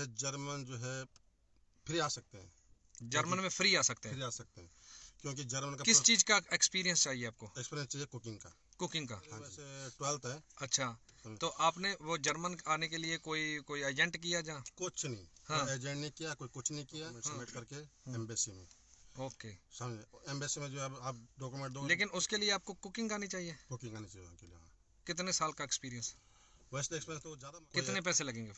है जर्मन जो है फ्री आ सकते हैं, जर्मन में फ्री आ सकते हैं। क्योंकि जर्मन का किस चीज का एक्सपीरियंस चाहिए आपको? एक्सपीरियंस चाहिए कुकिंग का। हाँ वैसे 12th है। अच्छा, तो आपने वो जर्मन आने के लिए कोई एजेंट किया जहाँ? कुछ नहीं, हाँ। कोई एजेंट नहीं किया, कोई कुछ नहीं किया। सबमिट करके एम्बेसी में, ओके, समझे, एम्बेसी में जो है आप डॉक्यूमेंट दो। लेकिन उसके लिए आपको कुकिंग आनी चाहिए। कुकिंग आनी चाहिए उनके लिए। हाँ। कितने साल का एक्सपीरियंस? वैसे तो एक्सपीरियंस तो ज़्यादा कितने पैसे लगेंगे?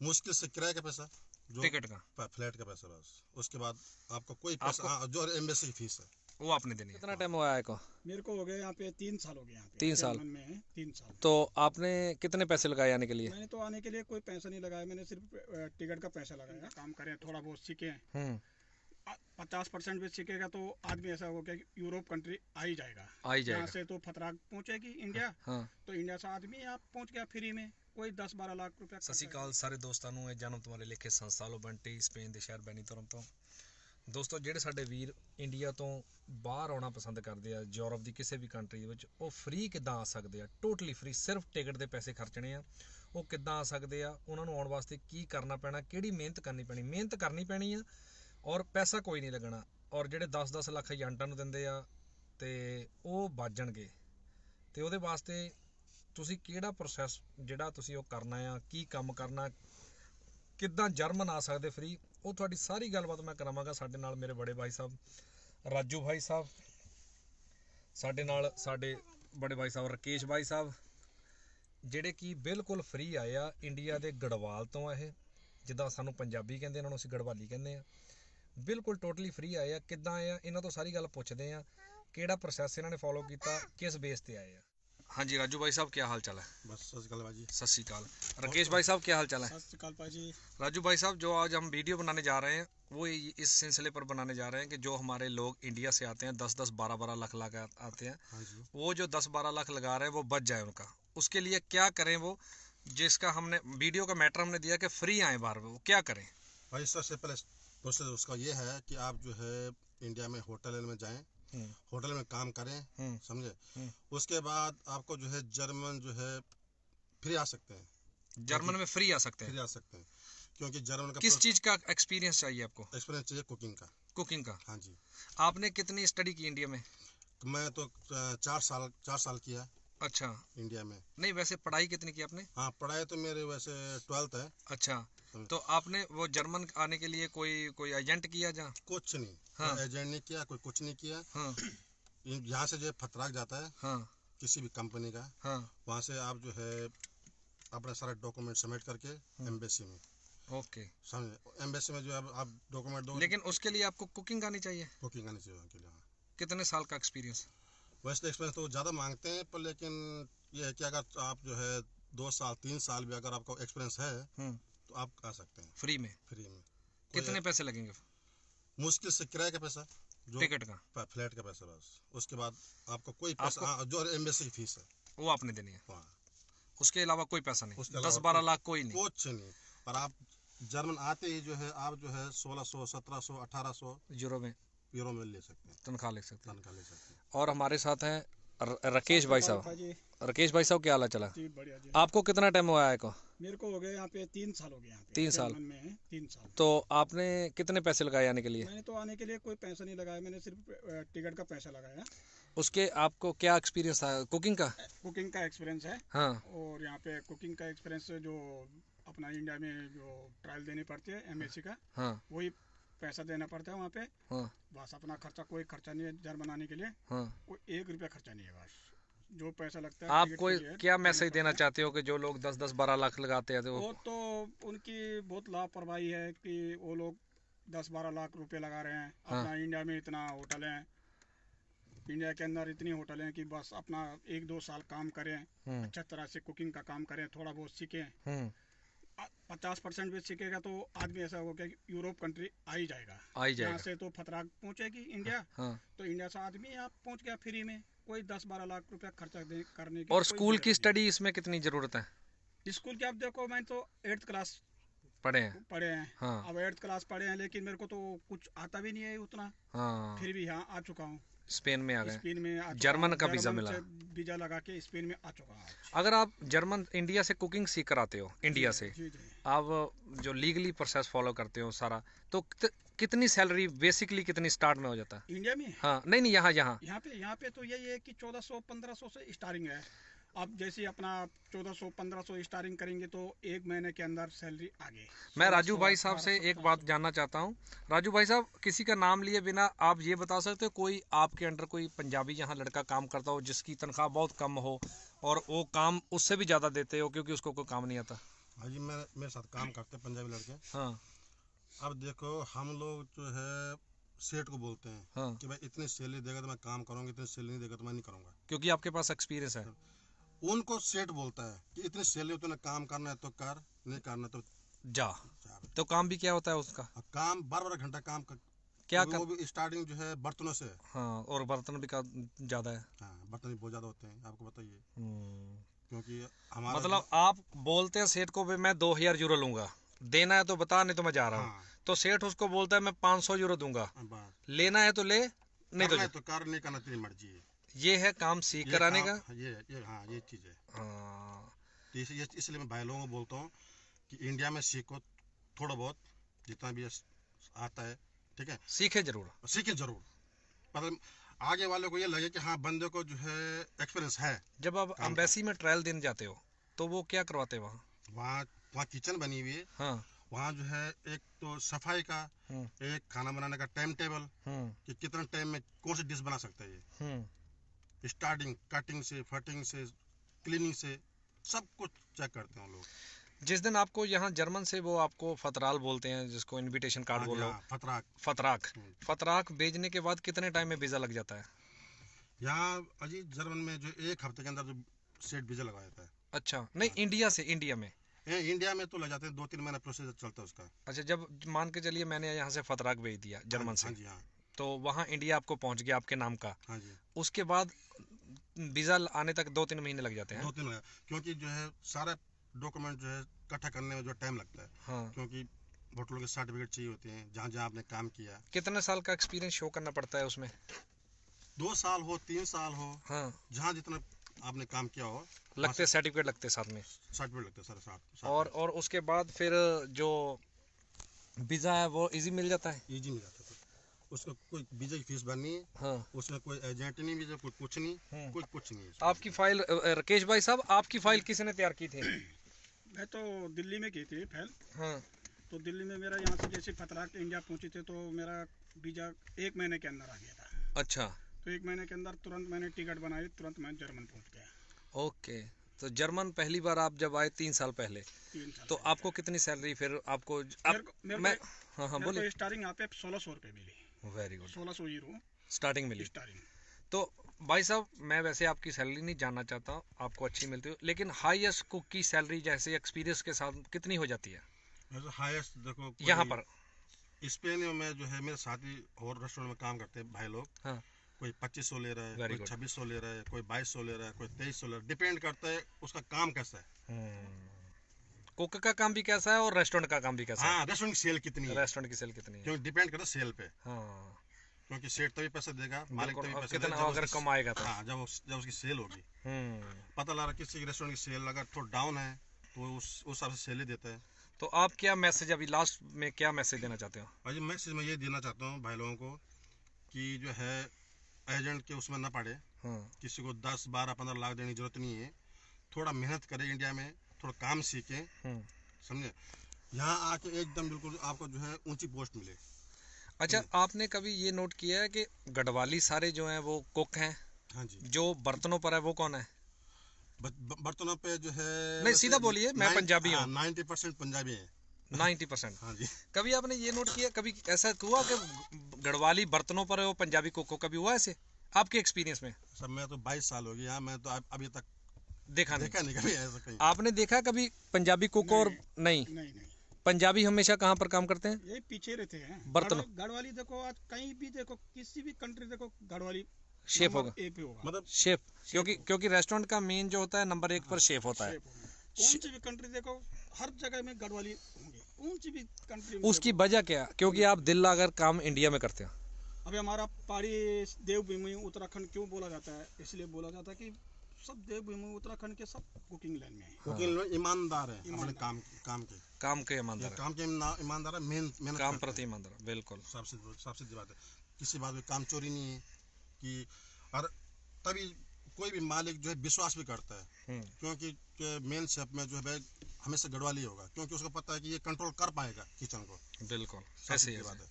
मुश्किल से किराए का पैसा, जो टिकट का, फ्लैट का पैसा, बस उसके बाद आपको कोई पैसा। हाँ, जो एम्बेसी की फीस है वो आपने देनी है। कितना टाइम हुआ है को? मेरे को हो गए यहाँ पे 3 साल हो गए। यहाँ पे 3 साल जर्मन में है 3 साल। तो आपने कितने पैसे लगाए आने के लिए? मैंने तो आने के लिए कोई पैसा नहीं लगाया, मैंने सिर्फ टिकट का पैसा लगाया। काम करें, थोड़ा बहुत सीखे, 50% भी सीखेगा तो आदमी ऐसा होगा कि यूरोप कंट्री आ ही जाएगा। यहाँ से तो फतराक पहुँचेगी इंडिया। हाँ। तो इंडिया से आदमी आप पहुँच गया फ्री में, कोई 10-12 लाख रुपया। ਸਤਿ ਸ਼੍ਰੀ ਅਕਾਲ ਸਾਰੇ ਦੋਸਤਾਂ ਨੂੰ। ਇਹ ਜਨਮ ਤੁਹਾਡੇ ਲਿਖੇ ਸੰਸਾਲੋ ਬੰਟੀ ਸਪੇਨ ਦੇ ਸ਼ਹਿਰ ਬੈਨੀਤੋਰਮ ਤੋਂ। ਦੋਸਤੋ, ਜਿਹੜੇ ਸਾਡੇ ਵੀਰ ਇੰਡੀਆ ਤੋਂ ਬਾਹਰ ਆਉਣਾ ਪਸੰਦ ਕਰਦੇ ਆ, ਯੂਰਪ ਦੀ ਕਿਸੇ ਵੀ ਕੰਟਰੀ ਦੇ ਵਿੱਚ, ਉਹ ਫ੍ਰੀ ਕਿੱਦਾਂ ਆ ਸਕਦੇ ਆ? ਟੋਟਲੀ ਫ੍ਰੀ, ਸਿਰਫ ਟਿਕਟ ਦੇ ਪੈਸੇ ਖਰਚਣੇ ਆ। ਉਹ ਕਿੱਦਾਂ ਆ ਸਕਦੇ ਆ? ਉਹਨਾਂ ਨੂੰ ਆਉਣ ਵਾਸਤੇ ਕੀ ਕਰਨਾ ਪੈਣਾ, ਕਿਹੜੀ ਮਿਹਨਤ ਕਰਨੀ ਪੈਣੀ? ਮਿਹਨਤ ਕਰਨੀ ਪੈਣੀ ਆ ਔਰ ਪੈਸਾ ਕੋਈ ਨਹੀਂ ਲੱਗਣਾ। ਔਰ ਜਿਹੜੇ 10-10 ਲੱਖ ਏਜੰਟਾਂ ਨੂੰ ਦਿੰਦੇ ਆ ਤੇ ਉਹ ਬਚ ਜਾਣਗੇ। ਤੇ ਉਹਦੇ ਵਾਸਤੇ ਤੁਸੀਂ ਕਿਹੜਾ ਪ੍ਰੋਸੈਸ ਜਿਹੜਾ ਤੁਸੀਂ ਉਹ ਕਰਨਾ ਆ, ਕੀ ਕੰਮ ਕਰਨਾ, ਕਿੱਦਾਂ ਜਰਮਨ ਆ ਸਕਦੇ ਫ੍ਰੀ, ਉਹ ਤੁਹਾਡੀ ਸਾਰੀ ਗੱਲਬਾਤ ਮੈਂ ਕਰਾਵਾਂਗਾ। ਸਾਡੇ ਨਾਲ ਮੇਰੇ ਬੜੇ ਭਾਈ ਸਾਹਿਬ ਰਾਜੂ ਭਾਈ ਸਾਹਿਬ, ਸਾਡੇ ਨਾਲ ਸਾਡੇ ਬੜੇ ਭਾਈ ਸਾਹਿਬ ਰਕੇਸ਼ ਭਾਈ ਸਾਹਿਬ, ਜਿਹੜੇ ਕਿ ਬਿਲਕੁਲ ਫ੍ਰੀ ਆਏ ਆ। ਇੰਡੀਆ ਦੇ ਗੜਵਾਲ ਤੋਂ ਆ ਇਹ, ਜਿੱਦਾਂ ਸਾਨੂੰ ਪੰਜਾਬੀ ਕਹਿੰਦੇ, ਇਹਨਾਂ ਨੂੰ ਅਸੀਂ ਗੜਵਾਲੀ ਕਹਿੰਦੇ ਆ। ਬਿਲਕੁਲ ਟੋਟਲੀ ਫ੍ਰੀ ਆਏ ਆ। ਕਿੱਦਾਂ ਆਏ ਆ, ਇਹਨਾਂ ਤੋਂ ਸਾਰੀ ਗੱਲ ਪੁੱਛਦੇ ਆ। ਕਿਹੜਾ ਪ੍ਰੋਸੈਸ ਇਹਨਾਂ ਨੇ ਫੋਲੋ ਕੀਤਾ, ਕਿਸ ਬੇਸ ਤੇ ਆਏ ਆ। हाँ जी राजू भाई साहब, क्या हाल चाल है? बस सत श्री अकाल भाजी। सत श्री अकाल। राकेश भाई साहब, क्या हाल चाल है? सत श्री अकाल भाजी। राजू भाई साहब, जो आज हम वीडियो बनाने जा रहे हैं वो इस सिलसिले पर बनाने जा रहे हैं कि जो हमारे लोग इंडिया से आते हैं 10-10, 12-12 लाख लगा आते हैं। हाँ जी। वो जो 10-12 लाख लगा रहे हैं वो बच जाए उनका, उसके लिए क्या करें? वो जिसका हमने वीडियो का मैटर हमने दिया कि फ्री आए बाहर, वो क्या करें भाई? सबसे पहले प्रोसेस उसका ये है कि आप जो है इंडिया में होटल में जाएं, होटल में काम करें, समझे। उसके बाद आपको जो है जर्मन जो है फ्री आ सकते हैं। जर्मन में फ्री आ सकते हैं क्योंकि जर्मन का किस चीज़ का एक्सपीरियंस चाहिए आपको? एक्सपीरियंस चाहिए कुकिंग का। हाँ जी। आपने कितनी स्टडी की इंडिया में? मैं तो 4 साल किया। अच्छा, इंडिया में। नहीं, वैसे पढ़ाई कितनी की आपने? हाँ, पढ़ाई तो मेरे वैसे 12th है। अच्छा, तो आपने वो जर्मन आने के लिए कोई एजेंट किया जहाँ? कुछ नहीं। हाँ। कोई एजेंट नहीं किया, कोई कुछ नहीं किया। हाँ। यहाँ से जो फतराक जाता है। हाँ। किसी भी कंपनी का। हाँ। वहाँ से आप जो है अपना सारा डॉक्यूमेंट सबमिट करके एम्बेसी में। ओके, समझे, एम्बेसी में जो है आप डॉक्यूमेंट दो। लेकिन उसके लिए आपको कुकिंग आनी चाहिए। कुकिंग आनी चाहिए उनके लिए। हाँ। कितने साल का एक्सपीरियंस? वैसे तो एक्सपीरियंस तो ज़्यादा मांगते हैं, पर लेकिन ये है कि अगर आप जो है 2 साल 3 साल भी अगर आपको एक्सपीरियंस है तो आप आ सकते हैं फ्री में। कितने पैसे लगेंगे? मुश्किल से किराए का पैसा, जो टिकट का, फ्लैट का पैसा, बस उसके बाद आपको कोई पैसा। हाँ, जो एम्बेसी की फीस है वो आपने देनी है। हाँ। उसके अलावा कोई पैसा नहीं, 10-12 लाख कोई नहीं, कुछ नहीं। पर आप जर्मन आते ही जो है आप जो है 1600, 1700, 1800 यूरो में ले सकते हैं, तनख्वाह ले सकते हैं। और और हमारे साथ हैं राकेश भाई साहब। राकेश भाई साहब, क्या हाल चाल है? जी बढ़िया जी। आपको कितना टाइम हुआ है को? मेरे को हो गए यहाँ पे 3 साल हो गए। यहाँ पे 3 साल जर्मन में है 3 साल। तो आपने कितने पैसे लगाए आने के लिए? मैंने तो आने के लिए कोई पैसा नहीं लगाया, मैंने सिर्फ टिकट का पैसा लगाया। उसके आपको क्या एक्सपीरियंस था कुकिंग का? कुकिंग का एक्सपीरियंस है। हाँ। और यहाँ पे कुकिंग का एक्सपीरियंस जो अपना इंडिया में जो ट्रायल देनी पड़ती है एमएससी का, हाँ, वही पैसा देना पड़ता है वहाँ पे। हाँ। बस अपना खर्चा, कोई खर्चा नहीं है जर्मन आने के लिए। हाँ। कोई 1 रुपया खर्चा नहीं है, बस जो पैसा लगता है। आप कोई क्या मैसेज देना चाहते हो कि जो लोग 10-10, 12 लाख लगाते हैं? वो तो उनकी बहुत लापरवाही है कि वो लोग 10-12 लाख रुपए लगा रहे हैं। हाँ। अपना इंडिया में इतना होटल है, इंडिया के अंदर इतनी होटल हैं कि बस अपना 1-2 साल काम करें, अच्छा तरह से कुकिंग का काम करें, थोड़ा बहुत सीखें। 50% भी सीखेगा तो आदमी ऐसा होगा कि यूरोप कंट्री आ ही जाएगा। यहाँ से तो फतराक पहुँचेगी इंडिया। हाँ। तो इंडिया से आदमी आप पहुँच गया फ्री में, कोई 10-12 लाख रुपया खर्चा करने की। और स्कूल की स्टडी इसमें कितनी ज़रूरत है? स्कूल की आप देखो, मैं तो 8th क्लास पढ़े हैं। हाँ। अब 8th क्लास पढ़े हैं, लेकिन मेरे को तो कुछ आता भी नहीं है उतना। हाँ। फिर भी यहाँ आ चुका हूँ, स्पेन में आ गए। स्पेन में आ चुका जर्मन हूँ, का वीज़ा मिला। वीज़ा लगा के स्पेन में आ चुका हूँ। अगर आप जर्मन इंडिया से कुकिंग सीख कर आते हो, इंडिया से जी जी। आप जो लीगली प्रोसेस फॉलो करते हो सारा, तो कितनी सैलरी बेसिकली कितनी स्टार्ट में हो जाता है इंडिया में? हाँ नहीं यहाँ पे तो यही है कि 1400-1500 से स्टार्टिंग है। अब जैसे अपना 1400-1500 स्टार्टिंग करेंगे तो 1 महीने के अंदर सैलरी आगे। मैं राजू भाई साहब से एक बात जानना चाहता हूँ। राजू भाई साहब, किसी का नाम लिए बिना आप ये बता सकते हो कोई आपके अंडर कोई पंजाबी यहाँ लड़का काम करता हो जिसकी तनख्वाह बहुत कम हो और वो काम उससे भी ज़्यादा देते हो क्योंकि उसको कोई काम नहीं आता? हाँ जी, मेरे साथ काम करते हैं पंजाबी लड़के। हाँ। अब देखो, हम लोग जो है सेठ को बोलते हैं हाँ। कि भाई इतनी सैलरी देगा तो मैं काम करूँगा, इतनी सैलरी नहीं देगा तो मैं नहीं करूँगा, क्योंकि आपके पास एक्सपीरियंस है। उनको सेठ बोलता है कि इतनी सैलरी तूने काम करना है तो कर, नहीं करना तो जा। तो काम भी क्या होता है उसका? काम 12 घंटा काम कर, क्या वो भी स्टार्टिंग जो है बर्तनों से। हाँ, और बर्तन भी का ज़्यादा है। हाँ, बर्तन भी बहुत ज़्यादा होते हैं, आपको बताइए। क्योंकि हमारा मतलब आप बोलते हैं सेठ को भी मैं 2000 यूरो लूंगा, देना है तो बता, नहीं तो मैं जा रहा हूँ। हाँ। तो सेठ उसको बोलता है मैं 500 यूरो दूंगा, लेना है तो ले, नहीं तो कर, नहीं करना तेरी मर्जी है। ये है काम सीख कर आने का। ये चीज़ है। तो इसलिए मैं भाई लोगों को बोलता हूँ कि इंडिया में सीखो, थोड़ा बहुत जितना भी आता है, ठीक है, सीखे जरूर। मतलब आगे वाले को ये लगे कि हाँ बंदे को जो है एक्सपीरियंस है। जब आप एम्बेसी में ट्रायल देने जाते हो तो वो क्या करवाते हैं वहाँ किचन बनी हुई है। हाँ। वहाँ जो है एक तो सफाई का, एक खाना बनाने का टाइम टेबल कि कितना टाइम में कौन सी डिश बना सकता है ये, स्टार्टिंग कटिंग से, फटिंग से, क्लीनिंग से, सब कुछ चेक करते हैं लोग। जिस दिन आपको यहाँ जर्मन से वो आपको फतराल बोलते हैं, जिसको इनविटेशन कार्ड बोलो, फतराक भेजने के बाद कितने टाइम में वीज़ा लग जाता है? यहाँ अजी जर्मन में जो 1 हफ्ते के अंदर जो सेट वीज़ा लगा जाता है। अच्छा, नहीं इंडिया से? इंडिया में तो लग जाते हैं 2-3 महीना प्रोसेस चलता है उसका। अच्छा, जब मान के चलिए मैंने यहाँ से फतराक भेज दिया जर्मन से, हाँ। तो वहाँ इंडिया आपको पहुँच गया आपके नाम का। हाँ जी। उसके बाद वीज़ा आने तक 2-3 महीने लग जाते हैं? 2-3 महीने, क्योंकि जो है सारा डॉक्यूमेंट जो है इकट्ठा करने में जो टाइम लगता है। हाँ। क्योंकि होटलों के सर्टिफिकेट चाहिए होते हैं जहाँ जहाँ आपने काम किया। कितने साल का एक्सपीरियंस शो करना पड़ता है उसमें? 2 साल हो, 3 साल हो। हाँ। जहाँ जितना आपने काम किया हो लगते सर्टिफिकेट लगते साथ में। सर्टिफिकेट लगते सारे साथ। और उसके बाद फिर जो वीज़ा है वो इजी मिल जाता है? इजी मिल जाता है। उसका कोई वीज़ा की फीस भरनी है। हाँ। उसमें कोई एजेंट नहीं, वीज़ा कोई कुछ नहीं, कोई कुछ नहीं है। आपकी फाइल राकेश भाई साहब, आपकी फाइल किसने तैयार की थी? मैं तो दिल्ली में की थी फाइल। हाँ। तो दिल्ली में मेरा यहाँ से जैसे फतराक इंडिया पहुँचे थे तो मेरा वीज़ा 1 महीने के अंदर आ गया था। अच्छा। तो 1 महीने के अंदर तुरंत मैंने टिकट बनाई, तुरंत मैं जर्मन पहुँच गया। ओके। तो जर्मन पहली बार आप जब आए 3 साल पहले, तो आपको कितनी सैलरी फिर आपको? हाँ बोलिए। स्टार्टिंग यहाँ पे 1600 रुपये मिली। Very good. 1600 यूरो स्टार्टिंग मिली। तो भाई साहब, मैं वैसे आपकी सैलरी नहीं जानना चाहता, आपको अच्छी मिलती हो, लेकिन हाईएस्ट कुक की सैलरी जैसे एक्सपीरियंस के साथ कितनी हो जाती है? हाईएस्ट देखो यहाँ पर स्पेन में जो है मेरे साथी और रेस्टोरेंट में काम करते हैं भाई लोग। हाँ। कोई 2500 ले रहा है, कोई 2600 ले रहा है, कोई 2200 ले रहा है, कोई 2300 ले रहा है, डिपेंड करता है उसका काम कैसा है। कुक का काम भी कैसा है और रेस्टोरेंट का काम भी कैसा है? हाँ, रेस्टोरेंट की सेल कितनी है, रेस्टोरेंट की सेल कितनी है, क्योंकि डिपेंड करता है सेल पे। हाँ। क्योंकि सेठ तभी पैसा देगा, मालिक तभी पैसा कितना अगर कमाएगा तो। हाँ, जब उसकी सेल होगी। पता लगा किसी रेस्टोरेंट की सेल अगर थोड़ा डाउन है तो उस हिसाब से सेल ही देता है। तो आप क्या मैसेज अभी लास्ट में क्या मैसेज देना चाहते हो? भाई मैसेज मैं ये देना चाहता हूँ भाई लोगों को कि जो है एजेंट के उसमें ना पड़े। हाँ। किसी को 10, 12, 15 लाख देने की जरूरत नहीं है। थोड़ा मेहनत करें, इंडिया में थोड़ा काम सीखें, समझे, यहाँ आके एकदम बिल्कुल आपको जो है ऊंची पोस्ट मिले। अच्छा, आपने कभी ये नोट किया है कि गढ़वाली सारे जो हैं वो कुक हैं? हाँ जी। जो बर्तनों पर है वो कौन है? बर्तनों पे जो है, नहीं सीधा बोलिए, मैं पंजाबी हूँ। 90% पंजाबी है। 90%? हाँ जी। कभी आपने ये नोट किया, कभी ऐसा हुआ कि गढ़वाली बर्तनों पर है वो पंजाबी कुक हो, कभी हुआ ऐसे आपके एक्सपीरियंस में? सर मैं तो 22 साल हो गया, मैं तो अभी तक देखा नहीं कभी ऐसा कहीं। आपने देखा कभी पंजाबी कुक? और नहीं, पंजाबी हमेशा कहाँ पर काम करते हैं? ये पीछे रहते हैं। बर्तन गढ़वाली देखो, आज कहीं भी देखो, किसी भी कंट्री देखो, गढ़वाली शेफ होगा, मतलब शेफ, क्योंकि रेस्टोरेंट का मेन जो होता है नंबर 1 पर शेफ होता है। कौन सी भी कंट्री देखो, हर जगह में गढ़वाली होंगे। कौन सी भी कंट्री में उसकी वजह क्या है? क्योंकि आप दिल अगर काम इंडिया में करते हैं। अभी हमारा पहाड़ी देवभूमि उत्तराखंड क्यों बोला जाता है? इसलिए बोला जाता है कि सब देवभूमि उत्तराखंड के सब कुकिंग लाइन में है। कुकिंग में ईमानदार है अपने काम के ईमानदार है, मेहनत काम करते प्रति हैं। ईमानदार, बिल्कुल। सबसे सीधी बात है, किसी बात में काम चोरी नहीं है कि, और तभी कोई भी मालिक जो है विश्वास भी करता है, क्योंकि मेन शेफ में जो है हमेशा गड़वाली होगा, क्योंकि उसको पता है कि ये कंट्रोल कर पाएगा किचन को। बिल्कुल ऐसे ही बात है।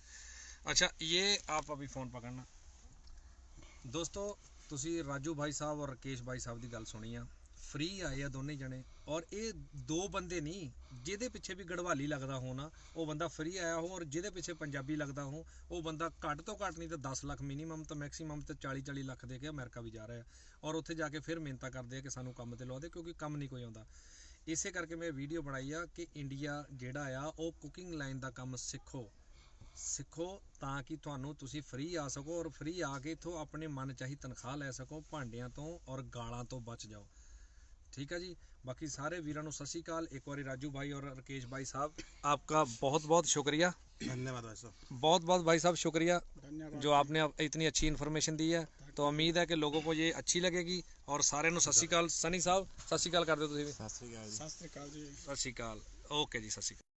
अच्छा, ये आप अभी फोन पकड़ना। दोस्तों, ਤੁਸੀਂ ਰਾਜੂ ਭਾਈ ਸਾਹਿਬ ਔਰ ਰਕੇਸ਼ ਭਾਈ ਸਾਹਿਬ ਦੀ ਗੱਲ ਸੁਣੀ ਆ। ਫ੍ਰੀ ਆਏ ਆ ਦੋਨੇ ਜਣੇ, ਔਰ ਇਹ ਦੋ ਬੰਦੇ ਨਹੀਂ, ਜਿਹਦੇ ਪਿੱਛੇ ਵੀ ਗੜਵਾਲੀ ਲੱਗਦਾ ਹੋਣਾ ਉਹ ਬੰਦਾ ਫ੍ਰੀ ਆਇਆ ਹੋ, ਔਰ ਜਿਹਦੇ ਪਿੱਛੇ ਪੰਜਾਬੀ ਲੱਗਦਾ ਹੋ ਉਹ ਬੰਦਾ ਘੱਟ ਤੋਂ ਘੱਟ ਨਹੀਂ ਤਾਂ 10 ਲੱਖ ਮਿਨੀਮਮ ਤਾਂ ਮੈਕਸਿਮਮ ਤੇ 40 ਲੱਖ ਦੇ ਕੇ ਅਮਰੀਕਾ ਵੀ ਜਾ ਰਿਹਾ, ਔਰ ਉੱਥੇ ਜਾ ਕੇ ਫਿਰ ਮਿਹਨਤਾਂ ਕਰਦੇ ਆ ਕਿ ਸਾਨੂੰ ਕੰਮ ਤੇ ਲਵਾ ਦੇ, ਕਿਉਂਕਿ ਕੰਮ ਨਹੀਂ ਕੋਈ ਆਉਂਦਾ। ਇਸੇ ਕਰਕੇ ਮੈਂ ਵੀਡੀਓ ਬਣਾਈ ਆ ਕਿ ਇੰਡੀਆ ਜਿਹੜਾ ਆ ਉਹ ਕੁਕਿੰਗ ਲਾਈਨ ਦਾ ਕੰਮ ਸਿੱਖੋ ਤਾਂ ਕਿ ਤੁਹਾਨੂੰ ਤੁਸੀਂ ਫ੍ਰੀ ਆ ਸਕੋ, ਔਰ ਫ੍ਰੀ ਆ ਕੇ ਇੱਥੋਂ ਆਪਣੇ ਮਨ ਚਾਹੀ ਤਨਖਾਹ ਲੈ ਸਕੋ, ਭਾਂਡਿਆਂ ਤੋਂ ਔਰ ਗਾਲਾਂ ਤੋਂ ਬਚ ਜਾਓ। ठीक है जी। बाकी सारे वीरों को सत श्री अकाल। एक बार राजू भाई और राकेश भाई साहब आपका बहुत बहुत शुक्रिया। धन्यवाद भाई साहब। बहुत भाई साहब शुक्रिया जो आपने इतनी अच्छी इन्फॉर्मेशन दी है। तो उम्मीद है कि लोगों को ये अच्छी लगेगी। और सारे को सत श्री अकाल। सनी साहब सत श्री अकाल कर दो। सत श्री अकाल जी। सत श्री अकाल। ओके जी, सत श्री अकाल।